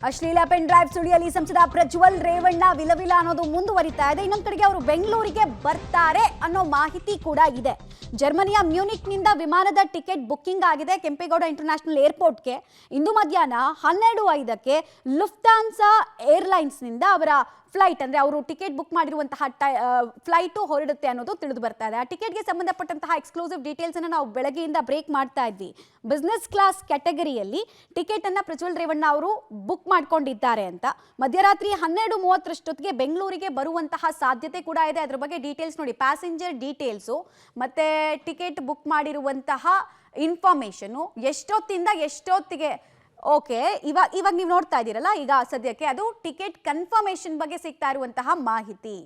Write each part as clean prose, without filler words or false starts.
ಅಶ್ಲೀಲ pen drive ಸುಳಿಯಲ್ಲಿ ಸಂಸದ ಪ್ರಜ್ವಲ್ ರೇವಣ್ಣ ವಿಲವಿಲ ಅನ್ನೋದು ಮುಂದುವರಿತಾ ಇದೆ. ಇನ್ನೊಂದು ಕಡೆಗೆ ಅವರು ಬೆಂಗಳೂರಿಗೆ ಬರ್ತಾರೆ ಅನ್ನೋ ಮಾಹಿತಿ ಕೂಡ ಇದೆ. ಜರ್ಮನಿಯ ಮ್ಯೂನಿಕ್ನಿಂದ ವಿಮಾನದ ಟಿಕೆಟ್ ಬುಕ್ಕಿಂಗ್ ಆಗಿದೆ ಕೆಂಪೇಗೌಡ ಇಂಟರ್ನ್ಯಾಷನಲ್ ಏರ್ಪೋರ್ಟ್ಗೆ. ಇಂದು ಮಧ್ಯಾಹ್ನ 12:05ಕ್ಕೆ ಲುಫ್ತಾನ್ಸಾ ಏರ್ಲೈನ್ಸ್ನಿಂದ ಅವರ ಫ್ಲೈಟ್ ಅಂದರೆ ಅವರು ಟಿಕೆಟ್ ಬುಕ್ ಮಾಡಿರುವಂತಹ ಫ್ಲೈಟು ಹೊರಡುತ್ತೆ ಅನ್ನೋದು ತಿಳಿದು ಬರ್ತಾ ಇದೆ. ಆ ಟಿಕೆಟ್ಗೆ ಸಂಬಂಧಪಟ್ಟಂತಹ ಎಕ್ಸ್ಕ್ಲೂಸಿವ್ ಡೀಟೇಲ್ಸನ್ನು ನಾವು ಬೆಳಗ್ಗೆಯಿಂದ ಬ್ರೇಕ್ ಮಾಡ್ತಾ ಇದ್ವಿ. ಬಿಸ್ನೆಸ್ ಕ್ಲಾಸ್ ಕ್ಯಾಟಗರಿಯಲ್ಲಿ ಟಿಕೆಟನ್ನು ಪ್ರಜ್ವಲ್ ರೇವಣ್ಣ ಅವರು ಬುಕ್ ಮಾಡ್ಕೊಂಡಿದ್ದಾರೆ ಅಂತ. ಮಧ್ಯರಾತ್ರಿ 12:30 ಬೆಂಗಳೂರಿಗೆ ಬರುವಂತಹ ಸಾಧ್ಯತೆ ಕೂಡ ಇದೆ. ಅದ್ರ ಬಗ್ಗೆ ಡೀಟೇಲ್ಸ್ ನೋಡಿ, ಪ್ಯಾಸೆಂಜರ್ ಡೀಟೇಲ್ಸು ಮತ್ತು ಟಿಕೆಟ್ ಬುಕ್ ಮಾಡಿರುವಂತಹ ಇನ್ಫಾರ್ಮೇಷನು ಎಷ್ಟೊತ್ತಿಂದ ಎಷ್ಟೊತ್ತಿಗೆ. ಓಕೆ, ಇವಾಗ ನೀವು ನೋಡ್ತಾ ಇದ್ದೀರಲ್ಲ, ಈಗ ಸದ್ಯಕ್ಕೆ ಅದು ಟಿಕೆಟ್ ಕನ್ಫರ್ಮೇಷನ್ ಬಗ್ಗೆ ಸಿಗ್ತಾ ಇರುವಂತಹ ಮಾಹಿತಿ.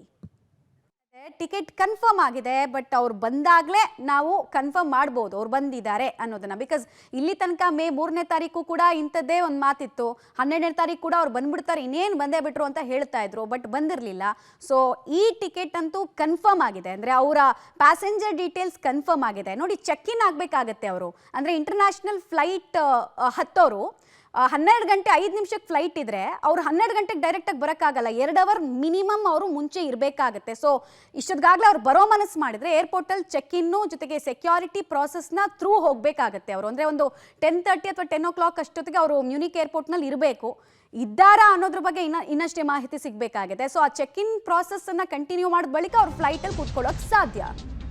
ಟಿಕೆಟ್ ಕನ್ಫರ್ಮ್ ಆಗಿದೆ, ಬಟ್ ಅವ್ರು ಬಂದಾಗಲೇ ನಾವು ಕನ್ಫರ್ಮ್ ಮಾಡ್ಬೋದು ಅವ್ರು ಬಂದಿದ್ದಾರೆ ಅನ್ನೋದನ್ನ. ಬಿಕಾಸ್ ಇಲ್ಲಿ ತನಕ ಮೇ 3ನೇ ತಾರೀಕು ಕೂಡ ಇಂಥದ್ದೇ ಒಂದು ಮಾತಿತ್ತು. 12ನೇ ತಾರೀಕು ಕೂಡ ಅವ್ರು ಬಂದ್ಬಿಡ್ತಾರೆ, ಇನ್ನೇನು ಬಂದೇ ಬಿಟ್ರು ಅಂತ ಹೇಳ್ತಾ ಇದ್ರು, ಬಟ್ ಬಂದಿರಲಿಲ್ಲ. ಸೊ ಈ ಟಿಕೆಟ್ ಅಂತೂ ಕನ್ಫರ್ಮ್ ಆಗಿದೆ, ಅಂದರೆ ಅವರ ಪ್ಯಾಸೆಂಜರ್ ಡೀಟೇಲ್ಸ್ ಕನ್ಫರ್ಮ್ ಆಗಿದೆ. ನೋಡಿ, ಚೆಕ್ ಇನ್ ಆಗಬೇಕಾಗತ್ತೆ ಅವರು. ಅಂದರೆ ಇಂಟರ್ನ್ಯಾಷನಲ್ ಫ್ಲೈಟ್ ಹತ್ತೋರು 12 ಗಂಟೆ 5 ನಿಮಿಷಕ್ಕೆ ಫ್ಲೈಟ್ ಇದ್ರೆ ಅವ್ರು 12 ಗಂಟೆಗೆ ಡೈರೆಕ್ಟಾಗಿ ಬರೋಕ್ಕಾಗಲ್ಲ. 2 ಅವರ್ ಮಿನಿಮಮ್ ಅವರು ಮುಂಚೆ ಇರಬೇಕಾಗತ್ತೆ. ಸೊ ಇಷ್ಟೊತ್ತಿಗಾಗಲೇ ಅವ್ರು ಬರೋ ಮನಸ್ಸು ಮಾಡಿದರೆ ಏರ್ಪೋರ್ಟಲ್ಲಿ ಚೆಕ್ ಇನ್ನು ಜೊತೆಗೆ ಸೆಕ್ಯೂರಿಟಿ ಪ್ರಾಸೆಸ್ನ ಥ್ರೂ ಹೋಗಬೇಕಾಗತ್ತೆ ಅವರು. ಅಂದರೆ ಒಂದು 10:30 ಅಥವಾ 10 o'clock ಅಷ್ಟೊತ್ತಿಗೆ ಅವರು ಮ್ಯೂನಿಕ್ ಏರ್ಪೋರ್ಟ್ನಲ್ಲಿ ಇರಬೇಕು. ಇದ್ದಾರಾ ಅನ್ನೋದ್ರ ಬಗ್ಗೆ ಇನ್ನಷ್ಟೇ ಮಾಹಿತಿ ಸಿಗಬೇಕಾಗಿದೆ. ಸೊ ಆ ಚೆಕ್ ಇನ್ ಪ್ರಾಸೆಸ್ಸನ್ನು ಕಂಟಿನ್ಯೂ ಮಾಡಿದ ಬಳಿಕ ಅವ್ರು ಫ್ಲೈಟಲ್ಲಿ ಕೂತ್ಕೊಳ್ಳೋಕೆ ಸಾಧ್ಯ.